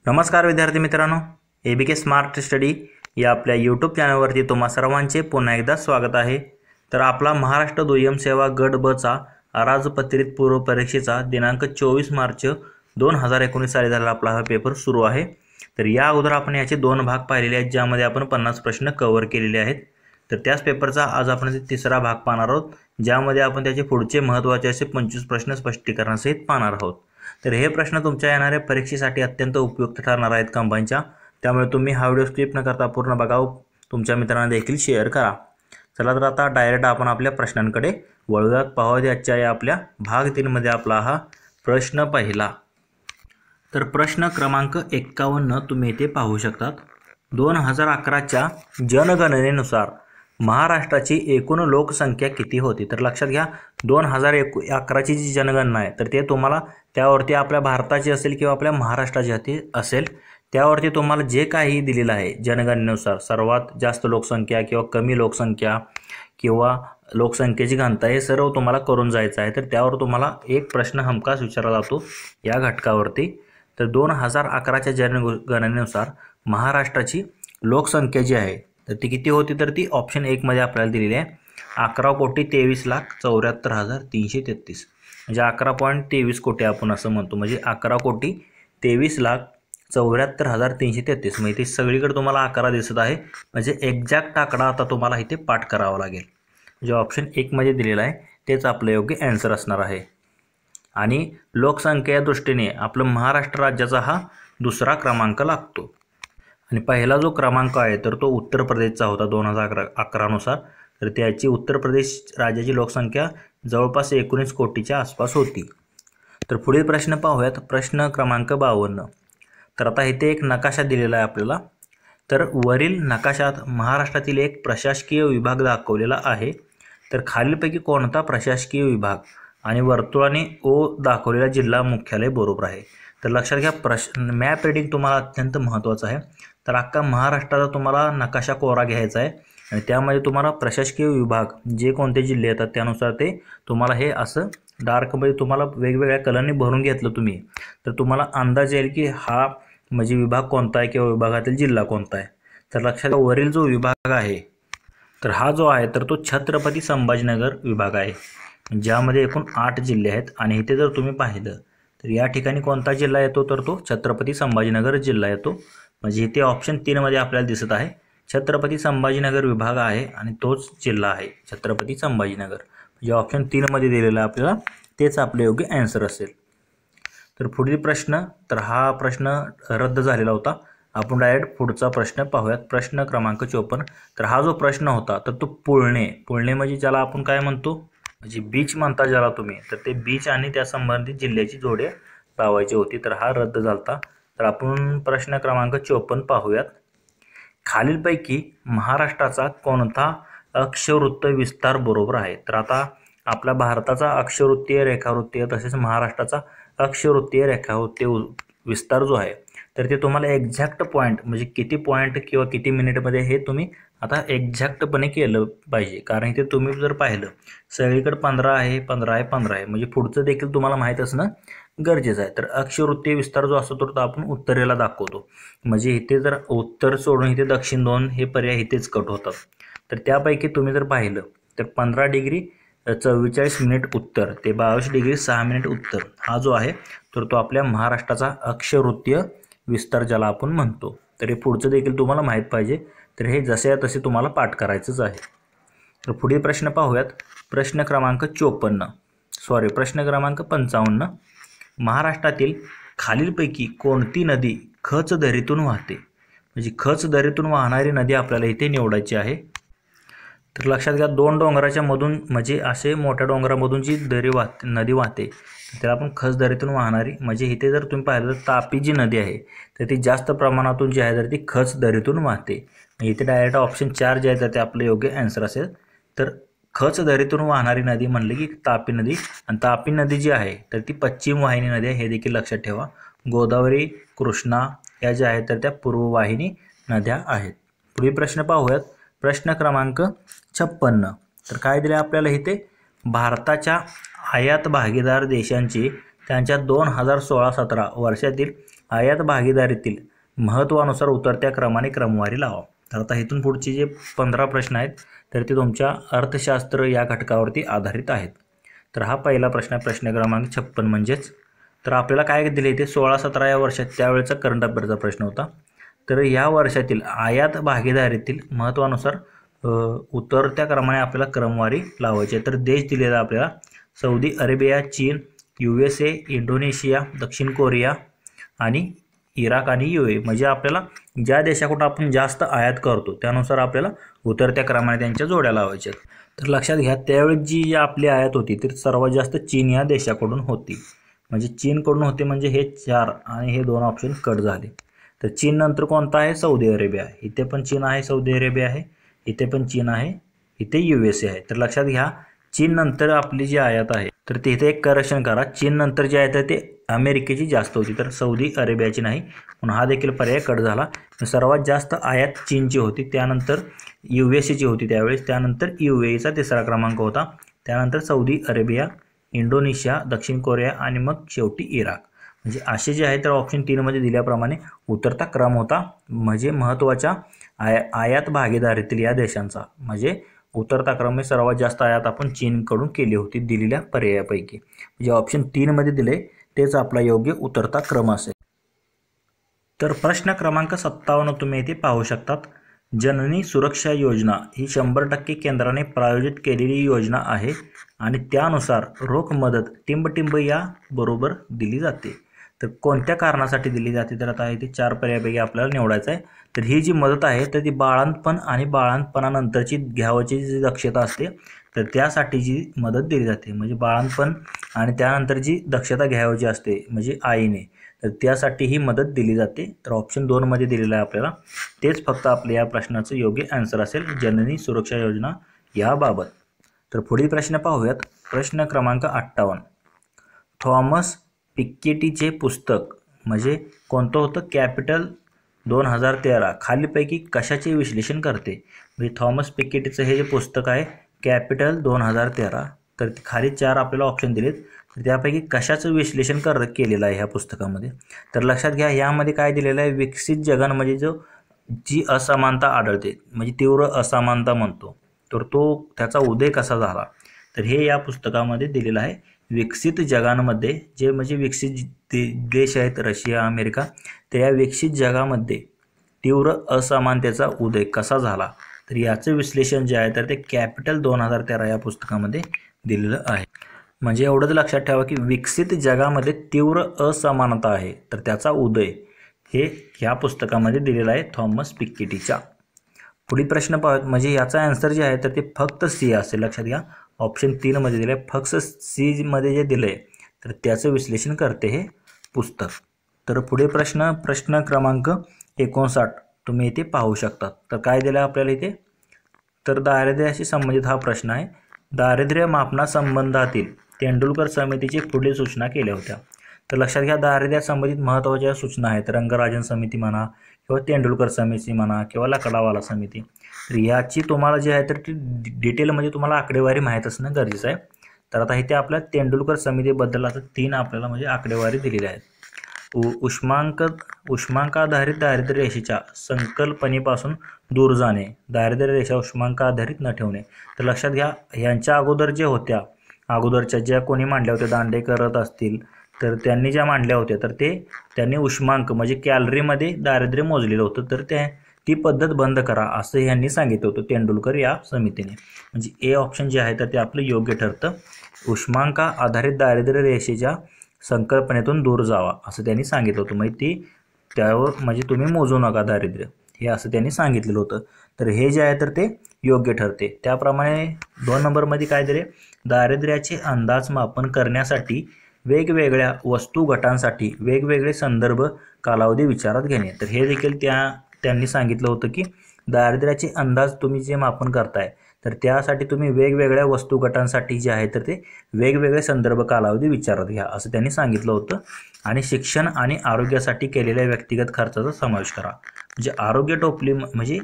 नमस्कार विद्यार्थी मित्रांनो, एबीके स्मार्ट स्टडी या आपल्या यूट्यूब चॅनलवरती तुम्हा सर्वांचे पुन्हा एकदा स्वागत आहे। तर आपला महाराष्ट्र दुय्यम सेवा गट ब चा अराजपत्रित पूर्व परीक्षेचा दिनांक 24 मार्च 2019 साली झालेला आपला हा पेपर सुरू आहे। तर या अगोदर आपण याचे दोन भाग पाहिलेले आहेत, ज्यामध्ये आपण 50 प्रश्न कव्हर केलेले आहेत। तर त्याच पेपरचा आज आपण तिसरा भाग पाहणार आहोत, ज्यामध्ये आपण त्याचे पुढचे महत्त्वाचे असे 25 प्रश्न स्पष्टीकरणासहित पाहणार आहोत। तर हे प्रश्न तुमच्या येणाऱ्या परीक्षेसाठी अत्यंत उपयुक्त ठरणार आहेत कंबाईनच्या, त्यामुळे तुम्ही हा व्हिडिओ स्किप न करता पूर्ण बघा, तुमच्या मित्रांना देखील शेअर करा। चला तर आता डायरेक्ट आपण आपल्या प्रश्नांकडे वळूयात। पाहूया आजच्या या आपल्या भाग 3 मध्ये आपला हा प्रश्न पहिला। तर प्रश्न क्रमांक 51 तुम्ही इथे पाहू शकतात। 2011च्या जनगणनेनुसार महाराष्ट्राची एकूण लोकसंख्या किती होती? तर लक्षात घ्या, 2011ची जी जनगणना आहे तर ते तुम्हाला त्यावरती आपल्या भारताची असेल किंवा आपल्या महाराष्ट्राची असेल, त्यावरती तुम्हाला जे काही दिलेलं आहे जनगणनेनुसार सर्वात जास्त लोकसंख्या किंवा कमी लोकसंख्या किंवा लोकसंख्येची घनता हे सर्व तुम्हाला करून जायचं आहे। तर त्यावर तुम्हाला एक प्रश्न हमखास विचारला जातो या घटकावरती। तर 2011च्या जनगणनेनुसार महाराष्ट्राची लोकसंख्या जी आहे तर ती किती होती? तर ती ऑप्शन 1 मध्ये आपल्याला दिलेली आहे 11,23,74,333, म्हणजे 11.23 कोटी आपण असं म्हणतो, म्हणजे 11,23,74,333। म्हणजे ती सगळीकडे तुम्हाला 11 दिसत आहे, म्हणजे एक्झॅक्ट आकडा आता तुम्हाला इथे पाठ करावा लागेल। जे ऑप्शन 1 मध्ये दिलेलं आहे तेच आपलं योग्य आन्सर असणार आहे। आणि लोकसंख्या दृष्टीने आपलं महाराष्ट्र राज्याचा हा दुसरा क्रमांक लागतो। आणि पहिला जो क्रमांक आहे तर तो उत्तर प्रदेशचा होता 2011 नुसार। तर त्याची उत्तर प्रदेश राज्याची लोकसंख्या जवळपास 19 कोटीच्या आसपास होती। तर पुढील प्रश्न पाहूयात, प्रश्न क्रमांक 52। तर आता इथे एक नकाशा दिलेला आहे आपल्याला। तर वरील नकाशात महाराष्ट्रातील एक प्रशासकीय विभाग दाखवलेला आहे। तर खालीलपैकी कोणता प्रशासकीय विभाग आणि वर्तुळाने ओ दाखवलेला जिल्हा मुख्यालय बरोबर आहे? तर लक्षात घ्या, मॅप रीडिंग तुम्हाला अत्यंत महत्त्वाचं आहे। तर अख्खा महाराष्ट्राचा तुम्हाला नकाशा कोरा घ्यायचा आहे आणि त्यामध्ये तुम्हाला प्रशासकीय विभाग जे कोणते जिल्हे येतात त्यानुसार ते तुम्हाला हे असं डार्कमध्ये तुम्हाला वेगवेगळ्या कलरने भरून घेतलं तुम्ही, तर तुम्हाला अंदाज येईल की हा म्हणजे विभाग कोणता आहे किंवा विभागातील जिल्हा कोणता आहे। तर लक्षात घ्या, वरील जो विभाग आहे तर हा जो आहे तर तो छत्रपती संभाजीनगर विभाग आहे, ज्यामध्ये एकूण 8 जिल्हे आहेत। आणि इथे जर तुम्ही पाहिलं तर या ठिकाणी कोणता जिल्हा येतो? तर तो छत्रपती संभाजीनगर जिल्हा येतो, म्हणजे इथे ऑप्शन 3 मध्ये आपल्याला दिसत आहे छत्रपती संभाजीनगर विभाग आहे आणि तोच जिल्हा आहे छत्रपती संभाजीनगर, म्हणजे ऑप्शन 3 मध्ये दिलेला आपल्याला तेच आपले योग्य आन्सर असेल। तर पुढील प्रश्न, तर हा प्रश्न रद्द झालेला होता, आपण डायरेक्ट पुढचा प्रश्न पाहूयात, प्रश्न क्रमांक 54। तर हा जो प्रश्न होता तर तो पुळणे म्हणजे ज्याला आपण काय म्हणतो, म्हणजे बीच म्हणता ज्याला तुम्ही, तर ते बीच आणि त्या संबंधित जिल्ह्याची जोडे लावायची होती, तर हा रद्द झालता। तर आपण प्रश्न क्रमांक 54 पाहूयात। खालीलपैकी महाराष्ट्राचा कोणता अक्षवृत्त विस्तार बरोबर आहे? तर आता आपल्या भारताचा अक्षवृत्तीय रेखावृत्तीय तसेच महाराष्ट्राचा अक्षवृत्तीय रेखावृत्तीय विस्तार जो आहे तर ते तुम्हाला एक्झॅक्ट पॉईंट म्हणजे किती पॉईंट किंवा किती मिनिटमध्ये हे तुम्ही आता एक्झॅक्टपणे केलं पाहिजे, कारण इथे तुम्ही जर पाहिलं सगळीकडे 15 आहे 15 आहे 15 आहे, म्हणजे पुढचं देखील तुम्हाला माहीत असणं गरजेचं आहे। तर अक्षवृत्तीय विस्तार जो असतो तो आपण उत्तरेला दाखवतो, म्हणजे इथे जर उत्तर सोडून इथे दक्षिण 2 हे पर्याय इथेच कट होतात। तर त्यापैकी तुम्ही जर पाहिलं तर 15 डिग्री 44 मिनिट उत्तर ते 22 डिग्री 6 मिनिट उत्तर हा जो आहे तर तो आपल्या महाराष्ट्राचा अक्षवृत्तीय विस्तार ज्याला आपण म्हणतो। तर हे पुढचं देखील तुम्हाला माहीत पाहिजे, तर हे जसे तसे तुम्हाला पाठ करायचंच आहे। तर पुढील प्रश्न पाहूयात, प्रश्न क्रमांक 55। महाराष्ट्रातील खालीलपैकी कोणती नदी खच दरीतून वाहते? म्हणजे खच दरीतून वाहणारी नदी आपल्याला इथे निवडायची आहे। तर लक्षात घ्या, 2 डोंगराच्या मधून म्हणजे असे मोठ्या डोंगरामधून जी नदी वाहते त्याला आपण खच दरीतून वाहणारी, म्हणजे इथे जर तुम्ही पाहिलं तर तापी जी नदी आहे तर ती जास्त प्रमाणातून जी आहे तर ती खच दरीतून वाहते, इथे डायरेक्ट ऑप्शन 4 जे आहे तर ते आपलं योग्य आन्सर असेल। तर खच दरीतून वाहणारी नदी म्हणले की तापी नदी, आणि तापी नदी जी आहे तर ती पश्चिम वाहिनी नदी आहे, हे देखील लक्षात ठेवा। गोदावरी कृष्णा या ज्या आहेत तर त्या पूर्व वाहिनी नद्या आहेत। पुढील प्रश्न पाहूयात, प्रश्न क्रमांक 56। तर काय दिले आपल्याला इथे, भारताच्या आयात भागीदार देशांची त्यांच्या 2016-17 वर्षातील आयात भागीदारीतील महत्त्वानुसार उतरत्या क्रमाने क्रमवारी लावा. तर आता इथून पुढचे जे 15 प्रश्न आहेत तर ते तुमच्या अर्थशास्त्र या घटकावरती आधारित आहेत. तर हा पहिला प्रश्न आहे, प्रश्न क्रमांक 56 म्हणजेच. तर आपल्याला काय दिले ते 16-17 या वर्षात त्यावेळेचा करंट अफेअरचा प्रश्न होता. तर या वर्षातील आयात भागीदारीतील महत्त्वानुसार उतरत्या क्रमाने आपल्याला क्रमवारी लावायची आहे. तर देश दिलेला आपल्याला सौदी अरेबिया, चीन, USA, इंडोनेशिया, दक्षिण कोरिया आणि इराक आणि UAE. म्हणजे आपल्याला ज्या देशाकडून आपण जास्त आयात करतो त्यानुसार आपल्याला उतरत्या क्रमाने त्यांच्या जोड्या लावायच्या. तर लक्षात घ्या त्यावेळी जी आपली आयात होती ती सर्वात जास्त चीन या देशाकडून होती. म्हणजे चीनकडून होते म्हणजे हे 4 आणि हे 2 ऑप्शन कट झाले. तर चीन नंतर कोणता आहे? Saudi Arabia. इथे पण चीन आहे, सौदी अरेबिया आहे, इथे पण चीन आहे, इथे USA आहे. तर लक्षात घ्या चीन नंतर आपली जी आयात आहे तर तिथे एक करेक्शन करा, चीन नंतर जे आहे तर ते अमेरिकेची जास्त होती तर सौदी अरेबियाची नाही, म्हणून हा देखील पर्याय कट झाला. सर्वात जास्त आयात चीनची होती, त्यानंतर USAची होती त्यावेळेस, त्यानंतर UAEचा तिसरा क्रमांक होता, त्यानंतर सौदी अरेबिया, इंडोनेशिया, दक्षिण कोरिया आणि मग शेवटी इराक. म्हणजे असे जे आहे तर ऑप्शन 3 मध्ये दिल्याप्रमाणे उतरता क्रम होता. म्हणजे महत्त्वाच्या आयात भागीदारीतील या देशांचा म्हणजे उतरता क्रम हे सर्वात जास्त आयात आपण चीनकडून केली होती दिलेल्या पर्यायापैकी. म्हणजे ऑप्शन 3 मध्ये दिले तेच आपला योग्य उतरता क्रम असेल. तर प्रश्न क्रमांक 57 तुम्ही इथे पाहू शकतात. जननी सुरक्षा योजना ही 100% केंद्राने प्रायोजित केलेली योजना आहे आणि त्यानुसार रोख मदत टिंब या बरोबर दिली जाते. तर कोणत्या कारणासाठी दिली जाते? तर आता इथे 4 पर्यायापैकी आपल्याला निवडायचं आहे. तर ही जी मदत आहे तर ती बाळंतपण आणि बाळंतपणानंतरची घ्यावयाची जी दक्षता असते तर त्यासाठी जी मदत दिली जाते. म्हणजे बाळंतपण आणि त्यानंतर जी दक्षता घ्यावयाची असते म्हणजे आईने, तर त्यासाठी ही मदत दिली जाते. तर ऑप्शन 2 मध्ये दिलेलं आहे आपल्याला तेच फक्त आपल्या या प्रश्नाचं योग्य आन्सर असेल, जननी सुरक्षा योजना याबाबत. तर पुढील प्रश्न पाहूयात. प्रश्न क्रमांक 58. थॉमस पिकेटीचे पुस्तक म्हणजे कोणतं होतं? कॅपिटल 2013 खालीपैकी कशाचे विश्लेषण करते? म्हणजे थॉमस पिकेटीचं हे जे पुस्तक आहे कॅपिटल 2013, तर खाली 4 आपल्याला ऑप्शन दिलेत. तर त्यापैकी कशाचं विश्लेषण केलेलं आहे ह्या पुस्तकामध्ये? तर लक्षात घ्या यामध्ये काय दिलेलं आहे? विकसित जगांमध्ये जी असमानता आढळते म्हणजे तीव्र असमानता म्हणतो तर त्याचा उदय कसा झाला? तर हे या पुस्तकामध्ये दिलेलं आहे. विकसित जगांमध्ये जे म्हणजे विकसित देश आहेत रशिया, अमेरिका, तर या विकसित जगामध्ये तीव्र असमानतेचा उदय कसा झाला तर याचं विश्लेषण जे आहे तर ते कॅपिटल 2013 या पुस्तकामध्ये दिलेलं आहे. म्हणजे एवढंच लक्षात ठेवा की विकसित जगामध्ये तीव्र असमानता आहे तर त्याचा उदय हे ह्या पुस्तकामध्ये दिलेला आहे थॉमस पिकेटीच्या. पुढील प्रश्न पाहूयात. म्हणजे याचा आन्सर जे आहे तर ते फक्त C असेल. लक्षात घ्या ऑप्शन 3 मध्ये दिले फक्त C मध्ये जे दिले तर त्याचं विश्लेषण करते हे पुस्तक. तर पुढे प्रश्न क्रमांक 59 तुम्ही इथे पाहू शकता. तर काय दिलं आपल्याला इथे? तर दारिद्र्याशी संबंधित हा प्रश्न आहे. दारिद्र्य मापनासंबंधातील तेंडुलकर समितीची पुढील सूचना केल्या होत्या. तर लक्षात घ्या दारिद्र्यासंबंधित महत्त्वाच्या सूचना आहेत. रंगराजन समिती म्हणा किंवा तेंडुलकर समिती म्हणा किंवा लकडावाला समिती. तर याची तुम्हाला जे आहे तर ती डिटेलमध्ये तुम्हाला आकडेवारी माहीत असणं गरजेचं आहे. तर आता इथे आपल्या तेंडुलकर समितीबद्दल आता 3 आपल्याला म्हणजे आकडेवारी दिलेली आहेत. उष्मांकाधारित दारिद्र्य रेषेच्या संकल्पनेपासून दूर जाणे, दारिद्र्य रेषा उष्मांकाधारित न ठेवणे. तर लक्षात घ्या यांच्या अगोदर जे होत्या अगोदरच्या ज्या कोणी मांडल्या होत्या दांडेकर असतील तर त्यांनी ज्या मांडल्या होत्या तर त्यांनी उष्मांक म्हणजे कॅलरीमध्ये दारिद्र्य मोजलेलं होतं. तर ती पद्धत बंद करा असं यांनी सांगितलं होतं तेंडुलकर या समितीने. म्हणजे A ऑप्शन जे आहे तर ते आपलं योग्य ठरतं. उष्मांका आधारित दारिद्र्य रेषेच्या संकल्पनेतून दूर जावा असं त्यांनी सांगितलं होतं. म्हणजे त्यावर म्हणजे तुम्ही मोजू नका दारिद्र्य हे असं त्यांनी सांगितलेलं होतं. तर हे जे आहे तर ते योग्य ठरते. त्याप्रमाणे 2 नंबरमध्ये काय दिले? दारिद्र्याचे अंदाजमापन करण्यासाठी वेगवेगळ्या वस्तू गटांसाठी वेगवेगळे संदर्भ कालावधी विचारात घेणे. तर हे देखील त्यांनी सांगितलं होतं की दारिद्र्याचे अंदाज तुम्ही जे मापन करताय तर त्यासाठी तुम्ही वेगवेगळ्या वस्तू गटांसाठी जे आहे तर ते वेगवेगळे संदर्भ कालावधी विचारात घ्या असं त्यांनी सांगितलं होतं. आणि शिक्षण आणि आरोग्यासाठी केलेल्या व्यक्तिगत खर्चाचा समावेश करा. म्हणजे आरोग्य टोपली म्हणजे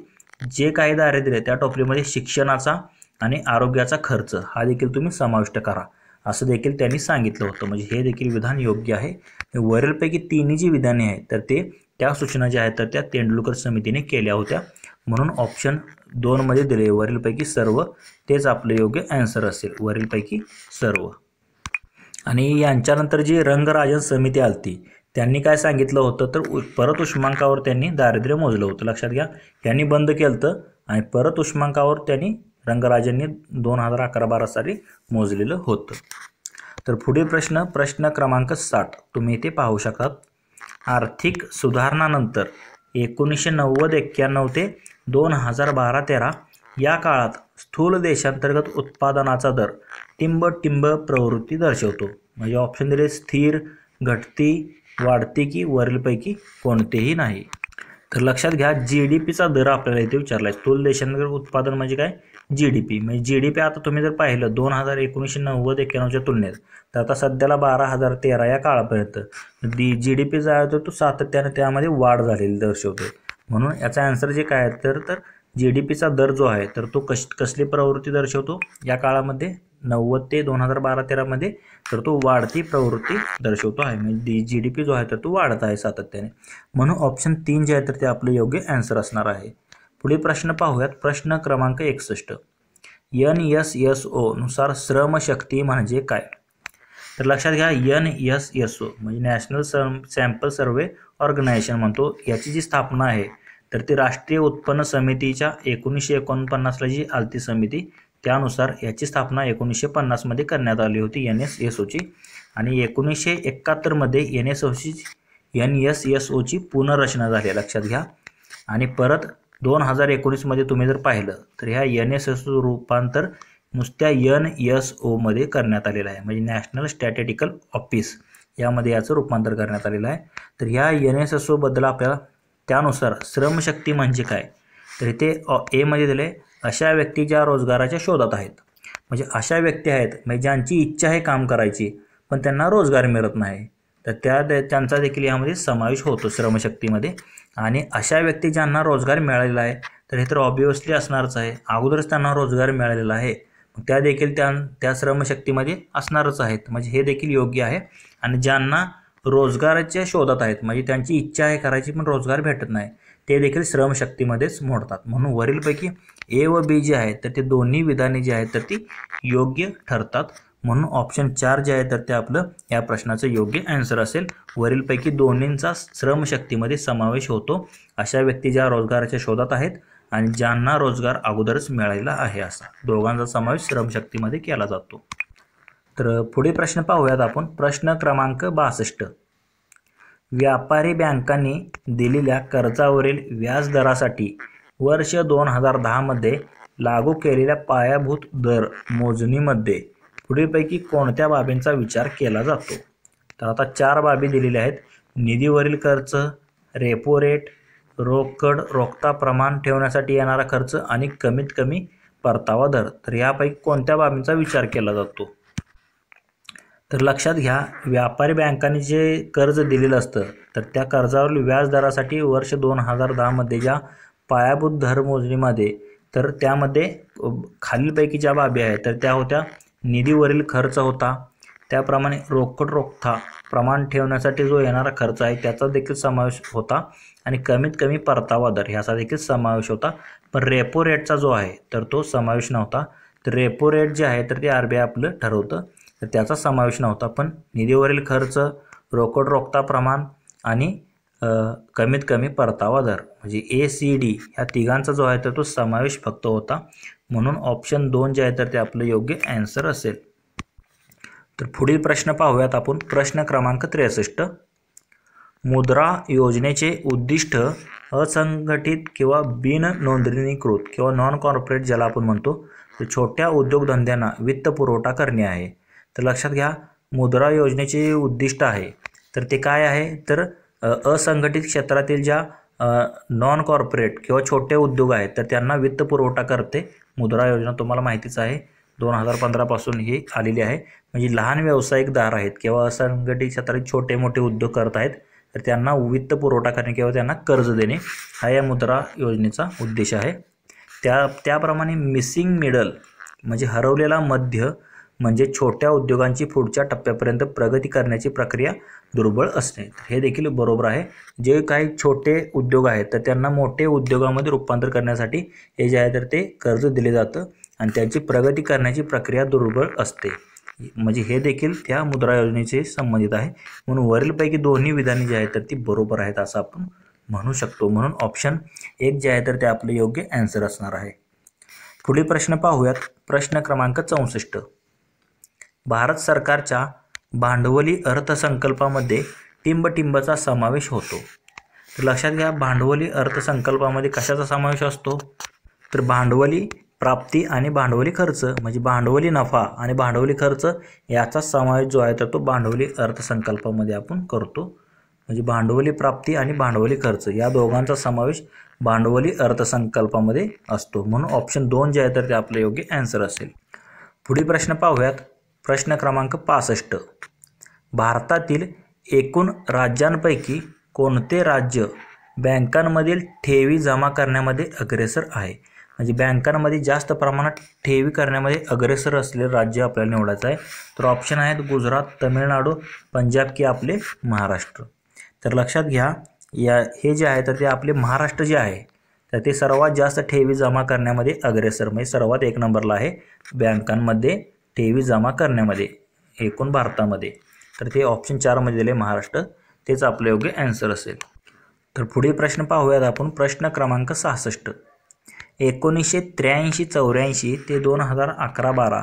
जे काही दारिद्र्य त्या टोपलीमध्ये शिक्षणाचा आणि आरोग्याचा खर्च हा देखील तुम्ही समाविष्ट करा असं देखील त्यांनी सांगितलं होतं. म्हणजे हे देखील विधान योग्य आहे. वरीलपैकी तिन्ही जी विधाने आहेत तर त्या सूचना ज्या आहेत तर त्या तेंडुलकर समितीने केल्या होत्या. म्हणून ऑप्शन 2 मध्ये दिले वरीलपैकी सर्व तेच आपलं योग्य आन्सर असेल, वरीलपैकी सर्व. आणि यांच्यानंतर जी रंगराजन समिती आलती त्यांनी काय सांगितलं होतं तर परत उष्मांकावर त्यांनी दारिद्र्य मोजलं होतं. लक्षात घ्या, यांनी बंद केलं होतं आणि परत उष्मांकावर त्यांनी रंगराजनने 2011-12 साली मोजलेलं होतं. तर पुढील प्रश्न क्रमांक 60 तुम्ही इथे पाहू शकता. आर्थिक सुधारणानंतर 1990-91 ते 2012-13 या काळात स्थूल देशांतर्गत उत्पादनाचा दर टिंब प्रवृत्ती दर्शवतो. म्हणजे ऑप्शन दिले स्थिर, घटती, वाढती की वरीलपैकी कोणतेही नाही. तर लक्षात घ्या, GDPचा दर आपल्याला इथे विचारला आहे. स्थूल देशांतर्गत उत्पादन म्हणजे काय? GDP. म्हणजे GDP आता तुम्ही जर पाहिलं 1990-91 तुलनेत तर आता सध्याला 2013 या काळापर्यंत GDP जो आहे तो सातत्याने त्यामध्ये वाढ झालेली दर्शवते. म्हणून याचा आन्सर जे काय आहे तर GDPचा दर जो आहे तर तो कसली प्रवृत्ती दर्शवतो या काळामध्ये 90 ते 2012-13 मध्ये तर तो वाढती प्रवृत्ती दर्शवतो आहे. म्हणजे GDP जो आहे तर तो वाढत आहे सातत्याने. म्हणून ऑप्शन 3 जे आहे तर ते आपलं योग्य आन्सर असणार आहे. पुढील प्रश्न पाहूयात. प्रश्न क्रमांक 61. NSSO नुसार श्रमशक्ती म्हणजे काय? तर लक्षात घ्या, NSSO म्हणजे नॅशनल सॅम्पल सर्व्हे ऑर्गनायझेशन म्हणतो. याची जी स्थापना आहे तर ती राष्ट्रीय उत्पन्न समितीच्या 1949ला जी आलती समिती त्यानुसार याची स्थापना 1950 मध्ये करण्यात आली होती NSSOची. आणि 1971 मध्ये NSSOची पुनर्रचना झाली, लक्षात घ्या. आणि परत 2019 मध्ये तुम्ही जर पाहिलं तर ह्या NSSO रूपांतर नुसत्या NSO मध्ये करण्यात आलेलं आहे. म्हणजे नॅशनल स्टॅटिस्टिकल ऑफिस यामध्ये याचं रूपांतर करण्यात आलेलं आहे. तर ह्या NSSO बद्दल आपल्याला त्यानुसार श्रमशक्ती म्हणजे काय तर इथे ए मध्ये दिले अशा व्यक्ती ज्या रोजगाराच्या शोधात आहेत. म्हणजे अशा व्यक्ती आहेत म्हणजे ज्यांची इच्छा आहे काम करायची पण त्यांना रोजगार मिळत नाही तर त्यांचा देखील यामध्ये समावेश होतो श्रमशक्तीमध्ये. आणि अशा व्यक्ती ज्यांना रोजगार मिळालेला आहे तर हे तर ऑब्वियसली असणारच आहे, अगोदरच त्यांना रोजगार मिळालेला आहे, त्या देखील त्या श्रमशक्तीमध्ये असणारच आहेत. म्हणजे हे देखील योग्य आहे. आणि ज्यांना रोजगाराच्या शोधात आहेत म्हणजे त्यांची इच्छा आहे करायची पण रोजगार भेटत नाही ते देखील श्रमशक्तीमध्येच मोडतात. म्हणून वरीलपैकी ए व बी जे आहेत तर ते दोन्ही विधाने जी आहेत तर ती योग्य ठरतात. म्हणून ऑप्शन 4 जे आहे तर ते आपलं या प्रश्नाचं योग्य आन्सर असेल. वरीलपैकी दोन्हींचा श्रमशक्तीमध्ये समावेश होतो. अशा व्यक्ती ज्या रोजगाराच्या शोधात आहेत आणि ज्यांना रोजगार अगोदरच मिळालेला आहे असा दोघांचा समावेश श्रमशक्तीमध्ये केला जातो. तर पुढील प्रश्न पाहूयात आपण. प्रश्न क्रमांक 62. व्यापारी बँकांनी दिलेल्या कर्जावरील व्याजदरासाठी वर्ष 2010 मध्ये लागू केलेल्या पायाभूत दर मोजणीमध्ये पुढीलपैकी कोणत्या बाबींचा विचार केला जातो? तर आता 4 बाबी दिलेल्या आहेत. निधीवरील खर्च, रेपो रेट, रोखता प्रमाण ठेवण्यासाठी येणारा खर्च आणि कमीत कमी परतावा दर. तर यापैकी कोणत्या बाबींचा विचार केला जातो? तर लक्षात घ्या, व्यापारी बँकांनी जे कर्ज दिलेलं असतं तर त्या कर्जावरील व्याजदरासाठी वर्ष 2010 मध्ये ज्या पायाभूत दर मोजणीमध्ये तर त्यामध्ये खालीलपैकी ज्या बाबी आहेत तर त्या होत्या निधीवरील खर्च होता, त्याप्रमाणे रोखता प्रमाण ठेवण्यासाठी जो येणारा खर्च आहे त्याचा देखील समावेश होता आणि कमीत कमी परतावा दर ह्याचा देखील समावेश होता. पण रेपो रेटचा जो आहे तर तो समावेश नव्हता. तर रेपो रेट जे आहे तर ते RBI आपलं ठरवतं तर त्याचा समावेश नव्हता. पण निधीवरील खर्च, रोखता प्रमाण आणि कमीत कमी परतावा दर म्हणजे ACD ह्या तिघांचा जो आहे तर तो समावेश फक्त होता. म्हणून ऑप्शन 2 जे आहे तर ते आपलं योग्य आन्सर असेल. तर पुढील प्रश्न पाहूयात आपण. प्रश्न क्रमांक 63. मुद्रा योजनेचे उद्दिष्ट असंघटित किंवा बिन नोंदणीकृत किंवा नॉन कॉर्पोरेट ज्याला आपण म्हणतो तर छोट्या उद्योगधंद्यांना वित्त पुरवठा करणे आहे. तर लक्षात घ्या, मुद्रा योजनेचे उद्दिष्ट आहे तर ते काय आहे तर असंघटित क्षेत्रातील ज्या नॉन कॉर्पोरेट किंवा छोटे उद्योग आहेत तर त्यांना वित्त पुरवठा करते मुद्रा योजना. तुम्हाला माहितीच आहे 2015 पासून ही आलेली आहे. म्हणजे लहान व्यावसायिकदार आहेत किंवा असंघटित क्षेत्रात छोटे मोठे उद्योग करत आहेत तर त्यांना वित्त पुरवठा करणे किंवा त्यांना कर्ज देणे हा या मुद्रा योजनेचा उद्देश आहे. त्याप्रमाणे मिसिंग मिडल म्हणजे हरवलेला मध्य म्हणजे छोट्या उद्योगांची पुढच्या टप्प्यापर्यंत प्रगती करण्याची प्रक्रिया दुर्बळ असणे. हे देखील बरोबर आहे. जे काही छोटे उद्योग आहेत तर त्यांना मोठे उद्योगामध्ये रूपांतर करण्यासाठी हे जे आहे तर ते कर्ज दिले जातं आणि त्यांची प्रगती करण्याची प्रक्रिया दुर्बळ असते. म्हणजे हे देखील त्या मुद्रा योजनेशी संबंधित आहे. म्हणून वरीलपैकी दोन्ही विधाने जी आहेत तर ती बरोबर आहेत असं आपण म्हणू शकतो. म्हणून ऑप्शन 1 जे आहे तर ते आपले योग्य आन्सर असणार आहे. पुढील प्रश्न पाहूयात. प्रश्न क्रमांक 64. भारत सरकारच्या भांडवली अर्थसंकल्पामध्ये टिंबटिंबचा समावेश होतो. तर लक्षात घ्या, भांडवली अर्थसंकल्पामध्ये कशाचा समावेश असतो? तर भांडवली प्राप्ती आणि भांडवली खर्च, म्हणजे भांडवली नफा आणि भांडवली खर्च याचा समावेश जो आहे तर तो भांडवली अर्थसंकल्पामध्ये आपण करतो. म्हणजे भांडवली प्राप्ती आणि भांडवली खर्च या दोघांचा समावेश भांडवली अर्थसंकल्पामध्ये असतो. म्हणून ऑप्शन 2 जे आहे तर ते आपलं योग्य आन्सर असेल. पुढील प्रश्न पाहूयात. प्रश्न क्रमांक 65. भारतातील एकूण राज्यांपैकी कोणते राज्य बँकांमधील ठेवी जमा करण्यामध्ये अग्रेसर आहे? म्हणजे बँकांमध्ये जास्त प्रमाणात ठेवी करण्यामध्ये अग्रेसर असलेले राज्य आपल्याला निवडायचं आहे. तर ऑप्शन आहेत गुजरात, तमिळनाडू, पंजाब की आपले महाराष्ट्र. तर लक्षात घ्या, हे जे आहे तर ते आपले महाराष्ट्र जे आहे तर ते सर्वात जास्त ठेवी जमा करण्यामध्ये अग्रेसर, म्हणजे सर्वात 1 नंबरला आहे बँकांमध्ये ठेवी जमा करण्यामध्ये एकूण भारतामध्ये. तर ते ऑप्शन 4 मध्ये दिले महाराष्ट्र, तेच आपलं योग्य आन्सर असेल. तर पुढील प्रश्न पाहूयात आपण. प्रश्न क्रमांक 66. 1983-84 ते 2011-12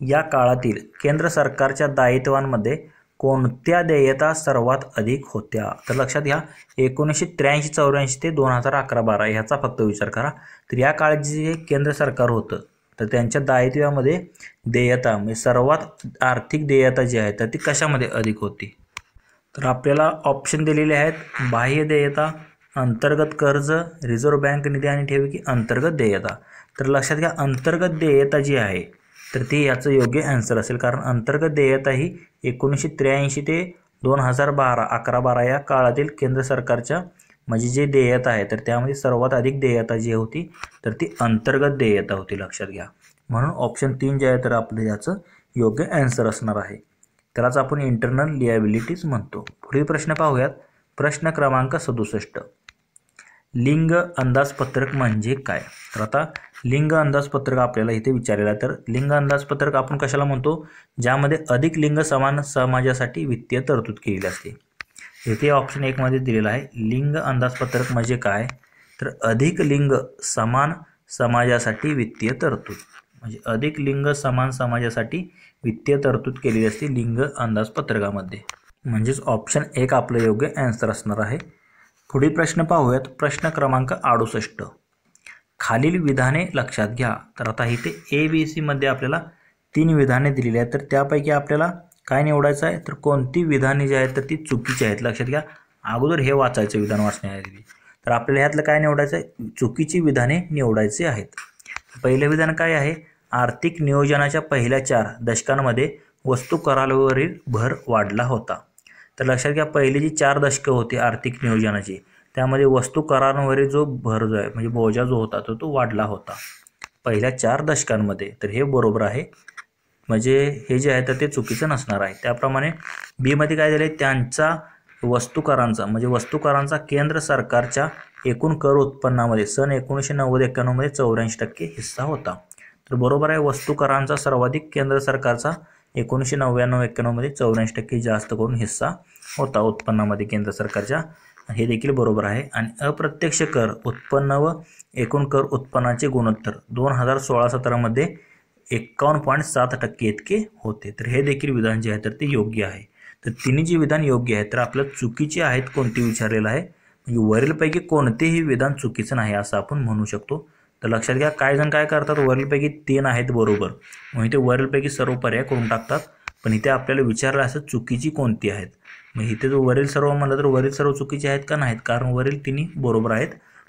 या काळातील केंद्र सरकारच्या दायित्वांमध्ये कोणत्या देयता सर्वात अधिक होत्या? तर लक्षात घ्या, 1983-84 ते 2011-12 ह्याचा फक्त विचार करा. तर या काळात जे केंद्र सरकार होतं तर त्यांच्या दायित्वामध्ये देयता, म्हणजे सर्वात आर्थिक देयता जी आहे तर ती कशामध्ये अधिक होती? तर आपल्याला ऑप्शन दिलेले आहेत. बाह्य देयता, अंतर्गत कर्ज, रिझर्व्ह बँक निधी आणि ठेवी की अंतर्गत देयता. तर लक्षात घ्या, अंतर्गत देयता जी आहे तर ती याचं योग्य आन्सर असेल. कारण अंतर्गत देयता ही 1983 ते 2011-12 या काळातील केंद्र सरकारच्या म्हणजे जे देयता आहे तर त्यामध्ये सर्वात अधिक देयता जी होती तर ती अंतर्गत देयता होती. लक्षात घ्या. म्हणून ऑप्शन 3 जे आहे तर आपलं याचं योग्य आन्सर असणार आहे. त्यालाच आपण इंटरनल लिॲबिलिटीज म्हणतो. पुढील प्रश्न पाहूयात. प्रश्न क्रमांक 67. लिंग अंदाजपत्रक म्हणजे काय? तर आता लिंग अंदाजपत्रक आपल्याला इथे विचारलेलं आहे. तर लिंग अंदाजपत्रक आपण कशाला म्हणतो? ज्यामध्ये अधिक लिंग समान समाजासाठी वित्तीय तरतूद केलेली असते. इथे ऑप्शन 1 मध्ये दिलेला आहे. लिंग अंदाजपत्रक म्हणजे काय? तर अधिक लिंग समान समाजासाठी वित्तीय तरतूद, म्हणजे अधिक लिंग समान समाजासाठी वित्तीय तरतूद केलेली असते लिंग अंदाजपत्रकामध्ये. म्हणजेच ऑप्शन 1 आपलं योग्य आन्सर असणार आहे. पुढील प्रश्न पाहूयात. प्रश्न क्रमांक 68. खालील विधाने लक्षात घ्या. तर आता इथे ABC मध्ये आपल्याला 3 विधाने दिलेली आहेत. तर त्यापैकी आपल्याला काय निवडायचं आहे? तर कोणती विधाने जी आहेत तर ती चुकीची आहेत. लक्षात घ्या, अगोदर हे वाचायचं विधान वाचण्याआधी. तर आपल्याला ह्यातलं काय निवडायचं आहे? चुकीची विधाने निवडायची आहेत. पहिलं विधान काय आहे? आर्थिक नियोजनाच्या पहिल्या 4 दशकांमध्ये वस्तू करावरील भर वाढला होता. तर लक्षात घ्या, पहिली जी 4 दशकं होती आर्थिक नियोजनाची त्यामध्ये वस्तू करारांवरील जो भर जो आहे म्हणजे बोजा जो होता तो वाढला होता पहिल्या 4 दशकांमध्ये. तर हे बरोबर आहे. म्हणजे हे जे आहे तर ते चुकीचं नसणार आहे. त्याप्रमाणे बी मध्ये काय झाले? त्यांचा वस्तू करांचा म्हणजे वस्तू करांचा केंद्र सरकारच्या एकूण कर उत्पन्नामध्ये सन 1990-91 मध्ये 84% हिस्सा होता. तर बरोबर आहे, वस्तू करांचा सर्वाधिक केंद्र सरकारचा 1999-91 मध्ये 84% जास्त करून हिस्सा होता उत्पन्नामध्ये केंद्र सरकारच्या. हे देखील बरोबर आहे. आणि अप्रत्यक्ष कर उत्पन्न व एकूण कर उत्पन्नाचे गुणोत्तर 2016-17 मध्ये 51.7% इतके होते. तर हे देखील विधान जे आहे तर ते योग्य आहे. तर तिन्ही जी विधान योग्य आहेत तर आपल्याला चुकीची आहेत कोणती विचारलेलं आहे? म्हणजे वरीलपैकी कोणतेही विधान चुकीचं नाही असं आपण म्हणू शकतो. तर लक्षात घ्या, काही जण काय करतात, वरीलपैकी 3 आहेत बरोबर मग इथे वरीलपैकी सर्व पर्याय करून टाकतात. पण इथे आपल्याला विचारलं असं चुकीची कोणती आहेत. मग इथे जो वरील सर्व म्हणलं तर वरील सर्व चुकीचे आहेत का नाहीत? कारण वरील तिन्ही बरोबर आहेत.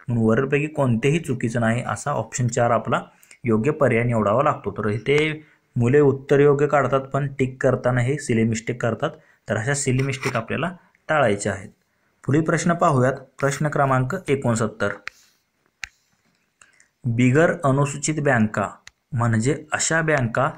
म्हणून वरीलपैकी कोणतेही चुकीचं नाही असा ऑप्शन 4 आपला योग्य पर्याय निवडावा लागतो. तर इथे मुले उत्तर योग्य काढतात पण टिक करताना हे सिली मिस्टेक करतात. तर अशा सिली मिस्टेक आपल्याला टाळायच्या आहेत. पुढील प्रश्न पाहूयात. प्रश्न क्रमांक 69. बिगर अनुसूचित बँका म्हणजे अशा बँका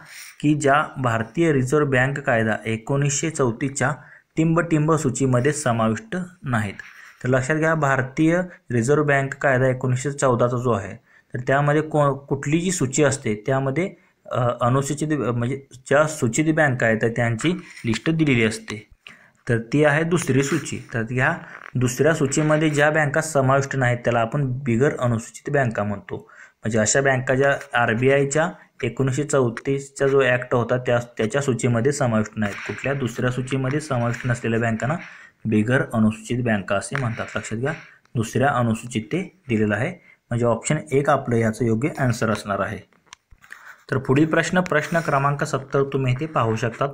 की ज्या भारतीय रिझर्व्ह बँक कायदा 1934च्या टिंब सूचीमध्ये समाविष्ट नाहीत. तर लक्षात घ्या, भारतीय रिझर्व्ह बँक कायदा 1914चा जो आहे तर त्यामध्ये कुठली जी सूची असते त्यामध्ये अनुसूचित म्हणजे ज्या सूचित बँका आहेत तर त्यांची लिस्ट दिलेली असते. तर ती आहे दुसरी सूची. तर ह्या दुसऱ्या सूचीमध्ये ज्या बँका समाविष्ट नाहीत त्याला आपण बिगर अनुसूचित बँका म्हणतो. म्हणजे अशा बँका ज्या RBIच्या 1934चा जो ॲक्ट होता त्याच्या सूचीमध्ये समाविष्ट नाहीत. कुठल्या दुसऱ्या सूचीमध्ये समाविष्ट नसलेल्या बँकांना बिगर अनुसूचित बँका असे म्हणतात. लक्षात घ्या, दुसऱ्या अनुसूचित ते दिलेलं आहे. म्हणजे ऑप्शन 1 आपलं याचं योग्य आन्सर असणार आहे. तर पुढील प्रश्न क्रमांक 70 तुम्ही इथे पाहू शकतात.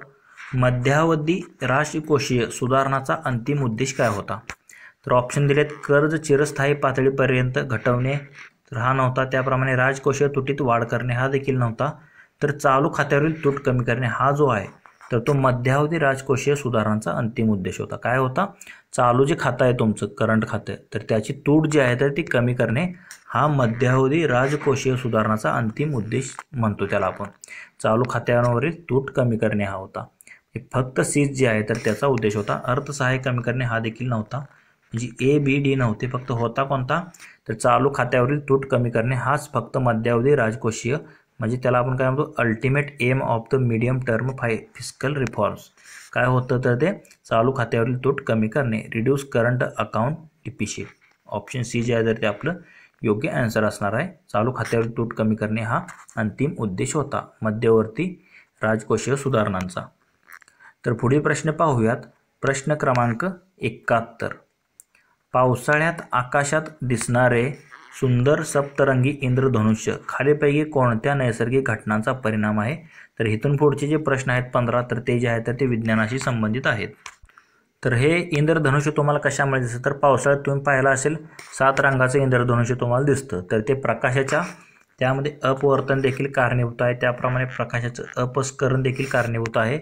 मध्यावधी राजकोषीय सुधारणाचा अंतिम उद्देश काय होता? तर ऑप्शन दिलेत. कर्ज चिरस्थायी पातळीपर्यंत घटवणे, तर हा नव्हता. त्याप्रमाणे राजकोषीय तुटीत वाढ करणे हा देखील नव्हता. तर चालू खात्यावरील तूट कमी करणे हा जो आहे तर तो मध्यावधी राजकोषीय सुधारणांचा अंतिम उद्देश होता. काय होता? चालू जे खातं आहे तुमचं करंट खातं तर त्याची तूट जी आहे तर ती कमी करणे हा मध्यावधी राजकोषीय सुधारणाचा अंतिम उद्देश म्हणतो त्याला आपण. चालू खात्यांवरील तूट कमी करणे हा होता. फक्त सीज जे आहे तर त्याचा उद्देश होता. अर्थसहाय्य कमी करणे हा देखील नव्हता. म्हणजे ABD नव्हते. फक्त होता कोणता? तर चालू खात्यावरील तूट कमी करणे हाच फक्त मध्यावधी राजकोषीय म्हणजे त्याला आपण काय म्हणतो ultimate aim of the medium term fiscal reforms. काय होतं तर ते चालू खात्यावरील तूट कमी करणे, reduce current account deficit. Option C जे आहे तर ते आपलं योग्य आन्सर असणार आहे. चालू खात्यावरील तूट कमी करणे हा अंतिम उद्देश होता मध्यवर्ती राजकोषीय सुधारणांचा. तर पुढील प्रश्न पाहूयात. प्रश्न क्रमांक 71. पावसाळ्यात आकाशात दिसणारे सुंदर सप्तरंगी इंद्रधनुष्य खालीपैकी कोणत्या नैसर्गिक घटनांचा परिणाम आहे? तर इथून पुढचे जे प्रश्न आहेत 15 तर ते जे आहेत तर ते विज्ञानाशी संबंधित आहेत. तर हे इंद्रधनुष्य तुम्हाला कशामुळे दिसतं? तर पावसाळ्यात तुम्ही पाहिलं असेल 7 रंगाचं इंद्रधनुष्य तुम्हाला दिसतं. तर ते प्रकाशाच्या त्यामध्ये अपवर्तन देखील कारणीभूत आहे. त्याप्रमाणे प्रकाशाचं अपस्करण देखील कारणीभूत आहे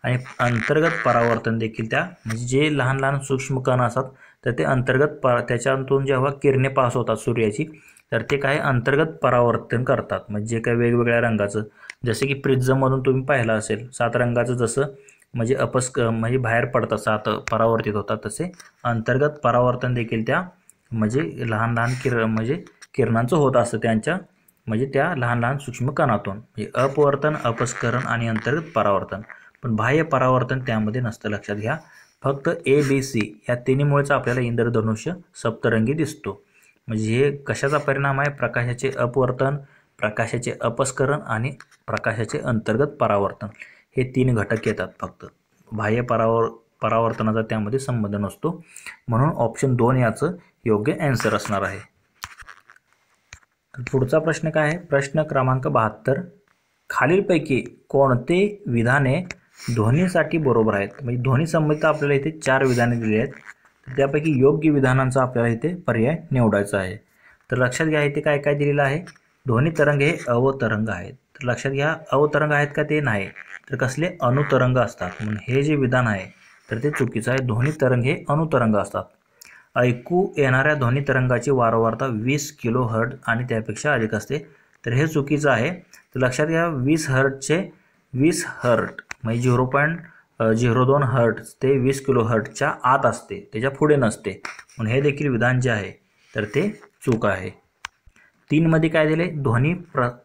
आणि अंतर्गत परावर्तन देखील त्या म्हणजे जे लहान लहान सूक्ष्म कण असतात तर ते अंतर्गत त्याच्यातून जेव्हा किरणे पास होतात सूर्याची तर ते काय अंतर्गत परावर्तन करतात. म्हणजे जे काही वेगवेगळ्या रंगाचं जसे की प्रिझममधून तुम्ही पाहिलं असेल 7 रंगाचं जसं म्हणजे म्हणजे बाहेर पडतात 7 परावर्तित होतात तसे अंतर्गत परावर्तन देखील त्या म्हणजे लहान लहान म्हणजे किरणांचं होत असतं त्यांच्या म्हणजे त्या लहान लहान सूक्ष्म कणातून. म्हणजे अपवर्तन, अपस्करण आणि अंतर्गत परावर्तन. पण बाह्य परावर्तन त्यामध्ये नसतं. लक्षात घ्या, फक्त ABC या तिन्हीमुळेच आपल्याला इंद्रधनुष्य सप्तरंगी दिसतो. म्हणजे हे कशाचा परिणाम आहे? प्रकाशाचे अपवर्तन, प्रकाशाचे अपस्करण आणि प्रकाशाचे अंतर्गत परावर्तन हे 3 घटक येतात. फक्त बाह्य परावर्तनाचा त्यामध्ये संबंध नसतो. म्हणून ऑप्शन 2 याचं योग्य आन्सर असणार आहे. पुढचा प्रश्न काय आहे? प्रश्न क्रमांक 72. खालीलपैकी कोणते विधाने ध्वनीसाठी बरोबर आहेत? म्हणजे ध्वनी संबंधित आपल्याला इथे 4 विधाने दिली आहेत. त्यापैकी योग्य विधानांचा आपल्याला इथे पर्याय निवडायचा आहे. तर लक्षात घ्या इथे काय काय दिलेलं आहे. ध्वनी तरंग हे अवतरंग आहेत. तर लक्षात घ्या अवतरंग आहेत का? ते नाही. तर कसले? अनुतरंग असतात. म्हणून हे जे विधान आहे तर ते चुकीचं आहे. ध्वनी तरंग हे अनुतरंग असतात. ऐकू येणाऱ्या ध्वनी तरंगाची वारंवारता 20 kHz आणि त्यापेक्षा अधिक असते. तर हे चुकीचं आहे. तर लक्षात घ्या 20 हर्ट्जचे 20 हर्ट म्हणजे 0.02 हर्ट्ज ते 20 kHzच्या आत असते, त्याच्या पुढे नसते. म्हणून हे देखील विधान जे आहे तर ते चूक आहे. 3 मध्ये काय दिले? ध्वनी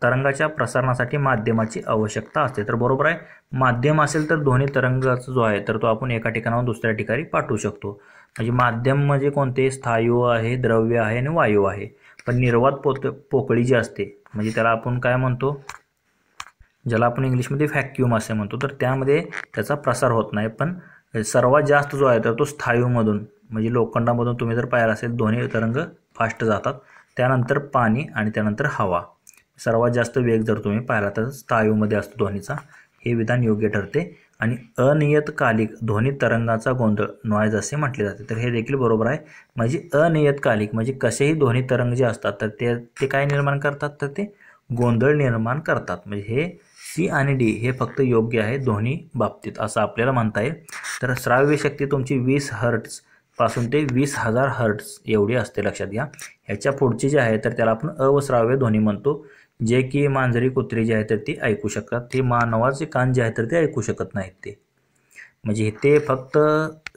तरंगाच्या प्रसारणासाठी माध्यमाची आवश्यकता असते. तर बरोबर आहे. माध्यम असेल तर ध्वनी तरंगाचा जो आहे तर तो आपण एका ठिकाणाहून दुसऱ्या ठिकाणी पाठवू शकतो. म्हणजे माध्यम म्हणजे कोणते? स्थायू आहे, द्रव्य आहे आणि वायू आहे. पण निर्वात पोकळी जी असते म्हणजे त्याला आपण काय म्हणतो? ज्याला आपण इंग्लिशमध्ये व्हॅक्यूम असे म्हणतो. तर त्यामध्ये त्याचा प्रसार होत नाही. पण सर्वात जास्त जो आहे तर तो स्थायूमधून म्हणजे लोखंडामधून तुम्ही जर पाहिलं असेल ध्वनी तरंग फास्ट जातात. त्यानंतर पाणी आणि त्यानंतर हवा. सर्वात जास्त वेग जर तुम्ही पाहिला तर स्थायूमध्ये असतो ध्वनीचा. हे विधान योग्य ठरते. आणि अनियतकालिक ध्वनी तरंगाचा गोंधळ नॉइज असे म्हटले जाते. तर हे देखील बरोबर आहे. म्हणजे अनियतकालिक म्हणजे कसेही ध्वनी तरंग जे असतात तर ते काय निर्माण करतात? तर ते गोंधळ निर्माण करतात. म्हणजे हे C आणि D हे फक्त योग्य आहे ध्वनी बाबतीत असं आपल्याला म्हणता येईल. तर श्राव्य शक्ती तुमची 20 हर्ट्ज पासून ते 20,000 हर्ट्ज एवढी असते. लक्षात घ्या. ह्याच्या पुढचे जे आहे तर त्याला आपण अवश्राव्य ध्वनी म्हणतो. जे की मांजरी कुत्री जे आहे तर ती ऐकू शकतात, ते मानवाचे कान जे आहे तर ते ऐकू शकत नाहीत ते. म्हणजे इथे फक्त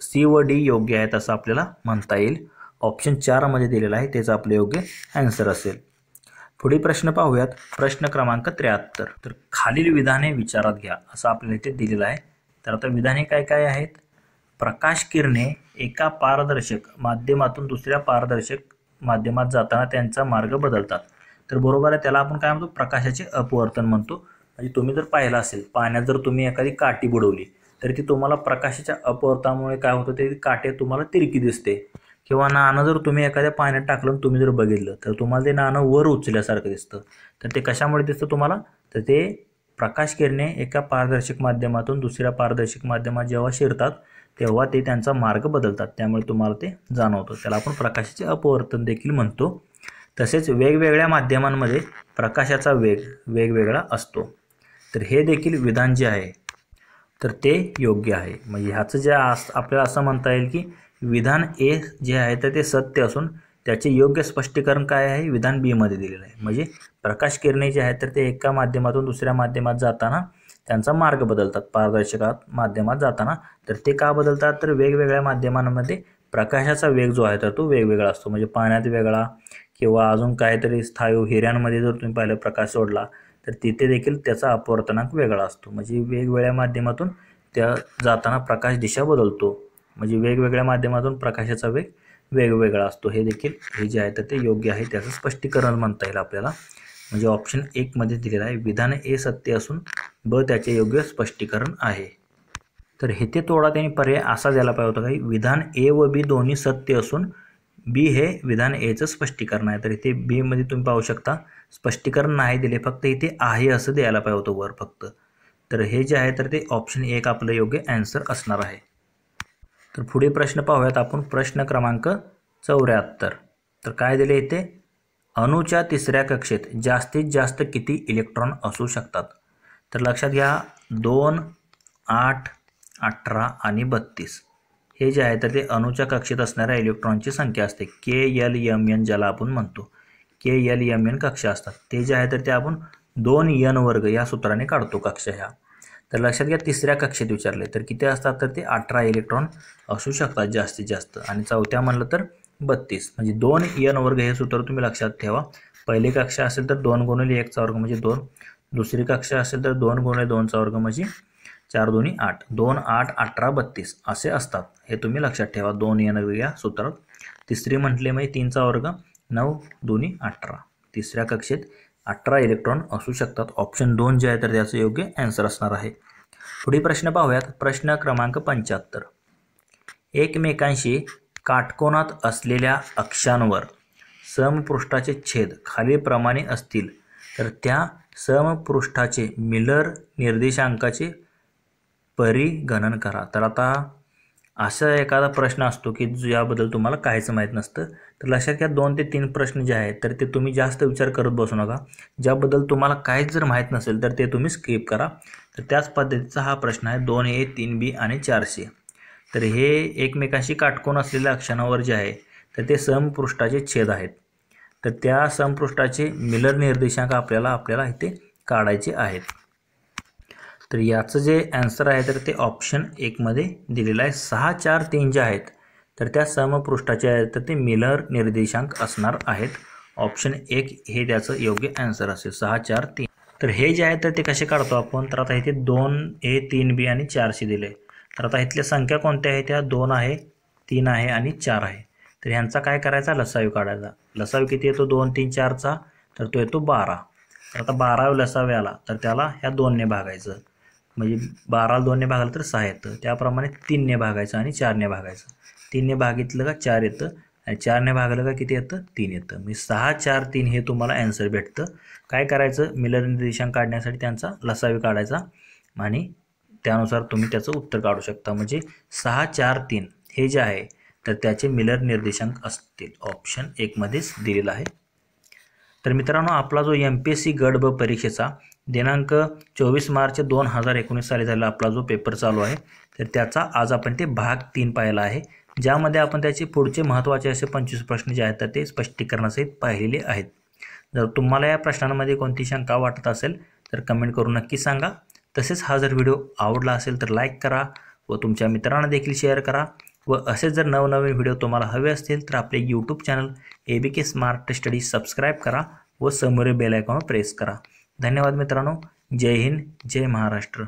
सी व डी योग्य आहेत असं आपल्याला म्हणता येईल. ऑप्शन 4 मध्ये दिलेला आहे तेच आपलं योग्य आन्सर असेल. पुढील प्रश्न पाहूयात. प्रश्न क्रमांक 73. तर खालील विधाने विचारात घ्या असं आपल्याला इथे दिलेलं आहे. तर आता विधाने काय काय आहेत? प्रकाश किरणे एका पारदर्शक माध्यमातून दुसऱ्या पारदर्शक माध्यमात जाताना त्यांचा मार्ग बदलतात. तर बरोबर आहे, त्याला आपण काय म्हणतो? प्रकाशाचे अपवर्तन म्हणतो. म्हणजे तुम्ही जर पाहिलं असेल, पाण्यात जर तुम्ही एखादी काठी बुडवली तर ती तुम्हाला प्रकाशाच्या अपवर्तनामुळे काय होतं, ते काठी तुम्हाला तिरकी दिसते. किंवा नाणं जर तुम्ही एखाद्या पाण्यात टाकलं तुम्ही जर बघितलं तर तुम्हाला ते नाणं वर उचलल्यासारखं दिसतं. तर ते कशामुळे दिसतं तुम्हाला? तर ते प्रकाश किरणे एका पारदर्शक माध्यमातून दुसऱ्या पारदर्शक माध्यमात जेव्हा शिरतात तेव्हा ते त्यांचा मार्ग बदलतात, त्यामुळे तुम्हाला ते जाणवतं. त्याला आपण प्रकाशाचे अपवर्तन देखील म्हणतो. तसेच वेगवेगळ्या माध्यमांमध्ये प्रकाशाचा वेग वेगवेगळा असतो. तर हे देखील विधान जे आहे तर ते योग्य आहे. म्हणजे ह्याचं जे आपल्याला असं म्हणता येईल की विधान ए जे आहे तर ते सत्य असून त्याचे योग्य स्पष्टीकरण काय आहे? विधान बी मध्ये दिलेलं आहे. म्हणजे प्रकाश किरणे जे आहेत तर ते एका माध्यमातून दुसऱ्या माध्यमात जाताना त्यांचा मार्ग बदलतात. पारदर्शक माध्यमात जाताना तर ते का बदलतात? तर वेगवेगळ्या माध्यमांमध्ये प्रकाशाचा वेग जो आहे तर तो वेगवेगळा असतो. म्हणजे पाण्यात वेगळा किंवा अजून काहीतरी स्थायू हिऱ्यांमध्ये जर तुम्ही पाहिलं प्रकाश सोडला तर तिथे देखील त्याचा अपवर्तनांक वेगळा असतो. म्हणजे वेगवेगळ्या माध्यमातून त्या जाताना प्रकाश दिशा बदलतो. म्हणजे वेगवेगळ्या माध्यमातून प्रकाशाचा वेग वेगवेगळा असतो. हे देखील हे जे आहे तर ते योग्य आहे, त्याचं स्पष्टीकरण म्हणता येईल आपल्याला. म्हणजे ऑप्शन 1 मध्ये दिलेलं आहे विधान ए सत्य असून ब त्याचे योग्य स्पष्टीकरण आहे. तर हे ते थोडा त्यांनी पर्याय असा द्यायला पाहिजे होता काही विधान ए व बी दोन्ही सत्य असून बी हे विधान एचं स्पष्टीकरण आहे. तर इथे बी मध्ये तुम्ही पाहू शकता स्पष्टीकरण नाही दिले, फक्त इथे आहे असं द्यायला पाहिजे होतं वर फक्त. तर हे जे आहे तर ते ऑप्शन 1 आपलं योग्य आन्सर असणार आहे. तर पुढे प्रश्न पाहूयात आपण. प्रश्न क्रमांक 74. तर काय दिले इथे? अणूच्या तिसऱ्या कक्षेत जास्तीत जास्त किती इलेक्ट्रॉन असू शकतात? तर लक्षात घ्या 2, 8, 18 आणि 32 हे जे आहे तर ते अणूच्या कक्षेत असणाऱ्या इलेक्ट्रॉनची संख्या असते. KLMN ज्याला आपण म्हणतो. KLMN कक्षा असतात. ते जे आहे तर ते आपण 2n वर्ग या सूत्राने काढतो कक्षा ह्या. तर लक्षात घ्या तिसऱ्या कक्षेत विचारले तर किती असतात? तर ते 18 इलेक्ट्रॉन असू शकतात जास्तीत जास्त. आणि चौथ्या म्हणलं तर 32. म्हणजे 2n वर्ग हे सूत्र तुम्ही लक्षात ठेवा. पहिली कक्षा असेल तर 2 गुणिले 1 चा वर्ग म्हणजे 2. दुसरी कक्षा असेल तर 2 गुणिले 2 चा वर्ग म्हणजे 4 दुनी 8. 2, 8, 18, 32 असे असतात. हे तुम्ही लक्षात ठेवा 2n या सूत्रात. तिसरी म्हटले म्हणजे 3 चा वर्ग 9 दुनी 18. तिसऱ्या कक्षेत 18 इलेक्ट्रॉन असू शकतात. ऑप्शन 2 जे आहे तर त्याचं योग्य आन्सर असणार आहे. पुढील प्रश्न पाहूयात. प्रश्न क्रमांक 75. एकमेकांशी काटकोनात असलेल्या अक्षांवर समपृष्ठाचे छेद खालीलप्रमाणे असतील तर त्या समपृष्ठाचे मिलर निर्देशांकाचे परिगणन करा. तर आता असा एखादा प्रश्न असतो की ज्याबद्दल तुम्हाला काहीच माहीत नसतं. तर लक्षात घ्या 2 ते 3 प्रश्न जे आहेत तर ते तुम्ही जास्त विचार करत बसू नका. ज्याबद्दल तुम्हाला काहीच जर माहीत नसेल तर ते तुम्ही स्किप करा. तर त्याच पद्धतीचा हा प्रश्न आहे 2A, 3B आणि 4C. तर हे एकमेकांशी काटकोन असलेल्या अक्षांवर जे आहे तर ते समपृष्ठाचे छेद आहेत. तर त्या समपृष्ठाचे मिलर निर्देशांक आपल्याला इथे काढायचे आहेत. तर याचं जे आन्सर आहे तर ते ऑप्शन 1 मध्ये दिलेलं आहे. 6, 4, 3 जे आहेत तर त्या समपृष्ठाचे आहेत तर ते मिलर निर्देशांक असणार आहेत. ऑप्शन 1 हे त्याचं योग्य आन्सर असेल. 6, 4, 3. तर हे जे आहे तर ते कसे काढतो आपण? तर आता इथे 2A, 3B आणि 4C दिले. तर आता इथल्या संख्या कोणत्या आहेत? त्या 2 आहे, 3 आहे आणि 4 आहे. तर ह्यांचा काय करायचा? लसावी काढायचा. लसावी किती येतो 2, 3, 4चा? तर तो येतो 12. तर आता 12 लसावी आला तर त्याला ह्या 2ने भागायचं. म्हणजे 12 2ने भागलं तर 6 येतं. त्याप्रमाणे 3ने भागायचं आणि 4ने भागायचं. 3ने भागितलं का 4 येतं आणि 4ने भागलं का किती येतं? 3 येतं. म्हणजे 6, 4, 3 हे तुम्हाला आन्सर भेटतं. काय करायचं? मिलर निर्देशांक काढण्यासाठी त्यांचा लसावी काढायचा आणि त्यानुसार तुम्ही त्याचं उत्तर काढू शकता. म्हणजे 6, 4, 3 हे जे आहे तर त्याचे मिलर निर्देशांक असतील. ऑप्शन 1 मध्येच दिलेला आहे. तर मित्रांनो आपला जो MPSC गट ब परीक्षेचा दिनांक 24 मार्च 2019 साली झालेला आपला जो पेपर चालू आहे तर त्याचा आज आपण ते भाग 3 पाहिला आहे, ज्यामध्ये आपण त्याचे पुढचे महत्त्वाचे असे 25 प्रश्न जे आहेत तर ते स्पष्टीकरणासहित पाहिलेले आहेत. जर तुम्हाला या प्रश्नांमध्ये कोणती शंका वाटत असेल तर कमेंट करून नक्की सांगा. तसेच हा जर व्हिडिओ आवडला असेल तर लाईक करा व तुमच्या मित्रांना देखील शेअर करा. व असेच जर नवनवीन व्हिडिओ तुम्हाला हवे असतील तर आपले YouTube channel ABK smart study subscribe करा व समोरील बेल आयकॉन प्रेस करा. धन्यवाद मित्रांनो. जय हिंद, जय महाराष्ट्र.